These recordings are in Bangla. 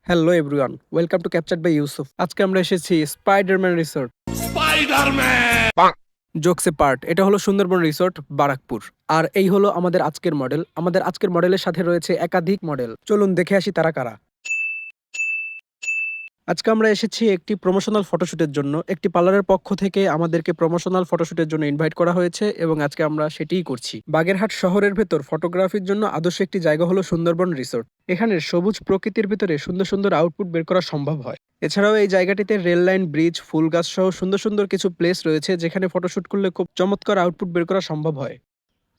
Hello everyone, welcome to captured by Yusuf. আজকে আমরা এসেছি স্পাইডারম্যান রিসোর্ট। জোকসে পার্ট, এটা হলো সুন্দরবন রিসোর্ট, বারাকপুর। আর এই হলো আমাদের আজকের মডেল। আমাদের আজকের মডেলের সাথে রয়েছে একাধিক মডেল। চলুন দেখে আসি তারা কারা। আজকে আমরা এসেছি একটি প্রমোশনাল ফটোশুটের জন্য। একটি পার্লারের পক্ষ থেকে আমাদেরকে প্রমোশনাল ফটোশুটের জন্য ইনভাইট করা হয়েছে এবং আজকে আমরা সেটিই করছি। বাগেরহাট শহরের ভেতর ফটোগ্রাফির জন্য আদর্শ একটি জায়গা হলো সুন্দরবন রিসোর্ট। এখানে সবুজ প্রকৃতির ভিতরে সুন্দর সুন্দর আউটপুট বের করা সম্ভব হয়। এছাড়াও এই জায়গাটিতে রেল লাইন, ব্রিজ, ফুল গাছ সহ সুন্দর সুন্দর কিছু প্লেস রয়েছে যেখানে ফটোশুট করলে খুব চমৎকার আউটপুট বের করা সম্ভব হয়।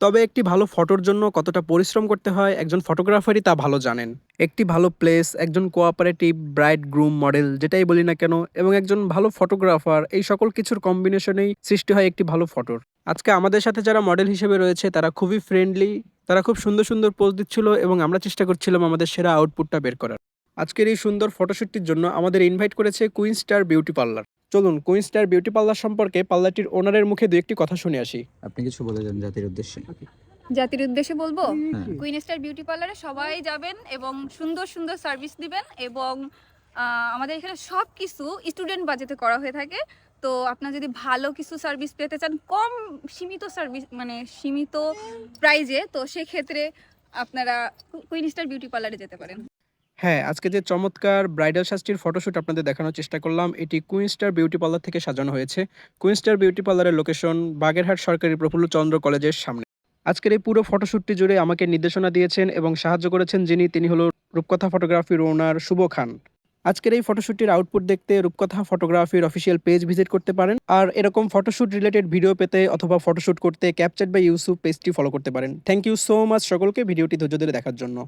তবে একটি ভালো ফটোর জন্য কতটা পরিশ্রম করতে হয় একজন ফটোগ্রাফারই তা ভালো জানেন। একটি ভালো প্লেস, একজন কোঅপারেটিভ ব্রাইড গ্রুম মডেল যেটাই বলি না কেন, এবং একজন ভালো ফটোগ্রাফার, এই সকল কিছুর কম্বিনেশনেই সৃষ্টি হয় একটি ভালো ফটোর। আজকে আমাদের সাথে যারা মডেল হিসেবে রয়েছে তারা খুবই ফ্রেন্ডলি, তারা খুব সুন্দর সুন্দর পোজ দিচ্ছিল এবং আমরা চেষ্টা করছিলাম আমাদের সেরা আউটপুটটা বের করার। আজকের এই সুন্দর ফটোশুটটির জন্য আমাদের ইনভাইট করেছে কুইন স্টার বিউটি পার্লার। চলুন কুইন স্টার বিউটি পার্লার সম্পর্কে পার্লারটির ওনারের মুখে দু একটি কথা শুনে আসি। আপনি কিছু বলে দেন জাতির উদ্দেশ্যে। জাতির উদ্দেশ্যে বলবো, হ্যাঁ। কুইন স্টার বিউটি পার্লারে সবাই যাবেন এবং সুন্দর সুন্দর সার্ভিস দিবেন এবং আমাদের এখানে সব কিছু স্টুডেন্ট বাজেটে করা হয়ে থাকে। তো আপনারা যদি ভালো কিছু সার্ভিস পেতে চান কম সীমিত সার্ভিস মানে সীমিত প্রাইজে, তো সেক্ষেত্রে আপনারা কুইন স্টার বিউটি পার্লারে যেতে পারেন। হ্যাঁ, আজকে যে চমৎকার ব্রাইডাল সাজটির ফটোশুট আপনাদের দেখানোর চেষ্টা করলাম, এটি কুইন স্টার বিউটি পার্লার থেকে সাজানো হয়েছে। কুইন স্টার বিউটি পার্লারের লোকেশন বাগেরহাট সরকারি প্রফুল্লচন্দ্র কলেজের সামনে। আজকের এই পুরো ফটোশুটটি জুড়ে আমাকে নির্দেশনা দিয়েছেন এবং সাহায্য করেছেন তিনি হলো রূপকথা ফটোগ্রাফির ওনার শুভ খান। আজকের এই ফটোশুটটির আউটপুট দেখতে রূপকথা ফটোগ্রাফির অফিসিয়াল পেজ ভিজিট করতে পারেন। আর এরকম ফটোশুট রিলেটেড ভিডিও পেতে অথবা ফটোশুট করতে ক্যাপচার্ড বাই ইউসুফ পেজটি ফলো করতে পারেন। থ্যাংক ইউ সো মাচ সকলকে ভিডিওটি ধৈর্য ধরে দেখার জন্য।